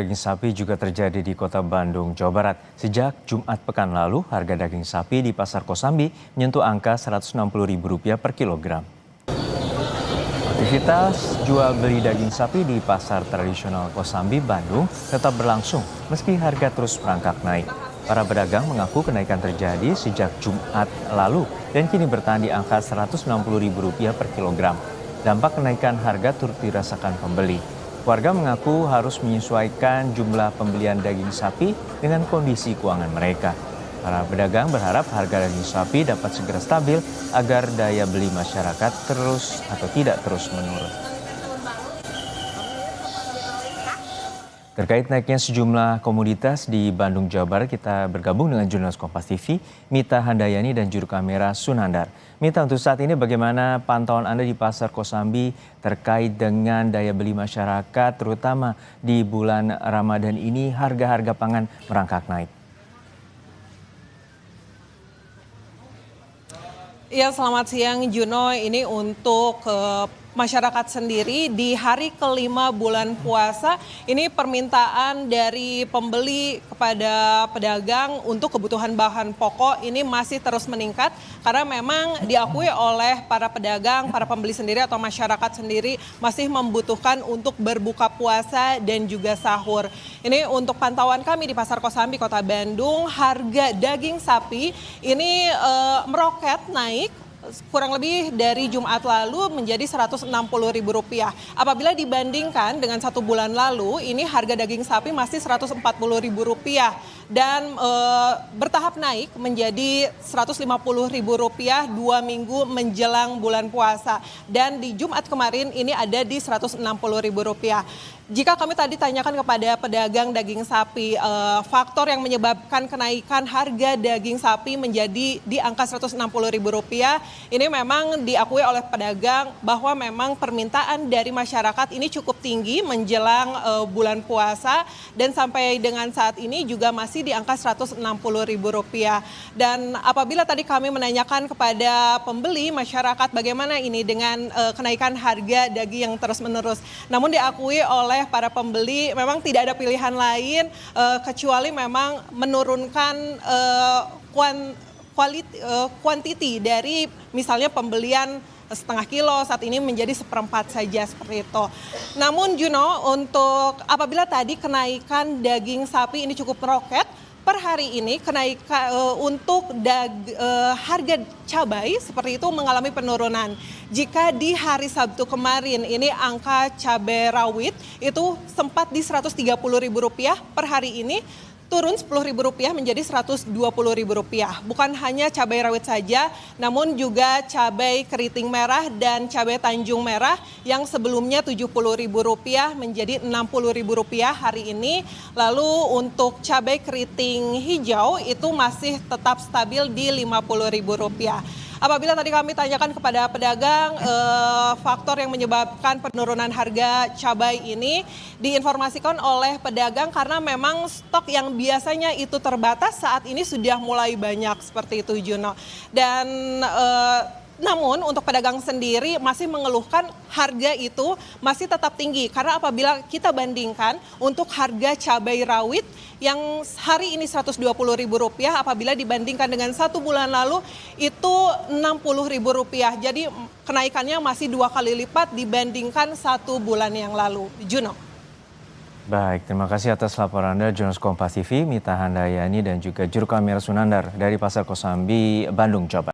Daging sapi juga terjadi di Kota Bandung, Jawa Barat. Sejak Jumat pekan lalu, harga daging sapi di Pasar Kosambi menyentuh angka Rp160.000 per kilogram. Aktivitas jual beli daging sapi di Pasar Tradisional Kosambi, Bandung tetap berlangsung meski harga terus merangkak naik. Para pedagang mengaku kenaikan terjadi sejak Jumat lalu dan kini bertahan di angka Rp160.000 per kilogram. Dampak kenaikan harga turut dirasakan pembeli. Warga mengaku harus menyesuaikan jumlah pembelian daging sapi dengan kondisi keuangan mereka. Para pedagang berharap harga daging sapi dapat segera stabil agar daya beli masyarakat tidak terus menurun. Terkait naiknya sejumlah komoditas di Bandung, Jawa Barat, kita bergabung dengan jurnalis Kompas TV, Mita Handayani dan juru kamera Sunandar. Mita, untuk saat ini bagaimana pantauan Anda di Pasar Kosambi terkait dengan daya beli masyarakat, terutama di bulan Ramadan ini harga-harga pangan merangkak naik? Ya, selamat siang Juno. Ini untuk masyarakat sendiri di hari kelima bulan puasa, ini permintaan dari pembeli kepada pedagang untuk kebutuhan bahan pokok ini masih terus meningkat karena memang diakui oleh para pedagang, para pembeli sendiri atau masyarakat sendiri masih membutuhkan untuk berbuka puasa dan juga sahur. Ini untuk pantauan kami di Pasar Kosambi, Kota Bandung, harga daging sapi ini meroket naik kurang lebih dari Jumat lalu menjadi Rp160.000. Apabila dibandingkan dengan 1 bulan lalu, ini harga daging sapi masih Rp140.000 dan bertahap naik menjadi Rp150.000 2 minggu menjelang bulan puasa. Dan di Jumat kemarin ini ada di Rp160.000. Jika kami tadi tanyakan kepada pedagang daging sapi, faktor yang menyebabkan kenaikan harga daging sapi menjadi di angka Rp160.000, ini memang diakui oleh pedagang bahwa memang permintaan dari masyarakat ini cukup tinggi menjelang bulan puasa dan sampai dengan saat ini juga masih di angka Rp160.000. Dan apabila tadi kami menanyakan kepada pembeli masyarakat bagaimana ini dengan kenaikan harga daging yang terus-menerus, namun diakui oleh para pembeli memang tidak ada pilihan lain kecuali memang menurunkan kuantiti dari misalnya pembelian setengah kilo saat ini menjadi 1/4 saja seperti itu. Namun Juno, untuk apabila tadi kenaikan daging sapi ini cukup meroket, per hari ini kenaikan untuk harga cabai seperti itu mengalami penurunan. Jika di hari Sabtu kemarin ini angka cabai rawit itu sempat di Rp130.000, per hari ini turun Rp10.000 menjadi Rp120.000. Bukan hanya cabai rawit saja, namun juga cabai keriting merah dan cabai Tanjung Merah yang sebelumnya Rp70.000 menjadi Rp60.000 hari ini. Lalu untuk cabai keriting hijau itu masih tetap stabil di Rp50.000. Apabila tadi kami tanyakan kepada pedagang, faktor yang menyebabkan penurunan harga cabai ini diinformasikan oleh pedagang karena memang stok yang biasanya itu terbatas saat ini sudah mulai banyak seperti itu Juno. Dan namun untuk pedagang sendiri masih mengeluhkan harga itu masih tetap tinggi karena apabila kita bandingkan untuk harga cabai rawit yang hari ini Rp120.000 apabila dibandingkan dengan 1 bulan lalu itu Rp60.000. Jadi kenaikannya masih 2 kali lipat dibandingkan 1 bulan yang lalu. Juno. Baik, terima kasih atas laporan Anda, jurnalis Kompas TV, Mita Handayani dan juga juru kamera Sunandar dari Pasar Kosambi, Bandung, Jawa Barat.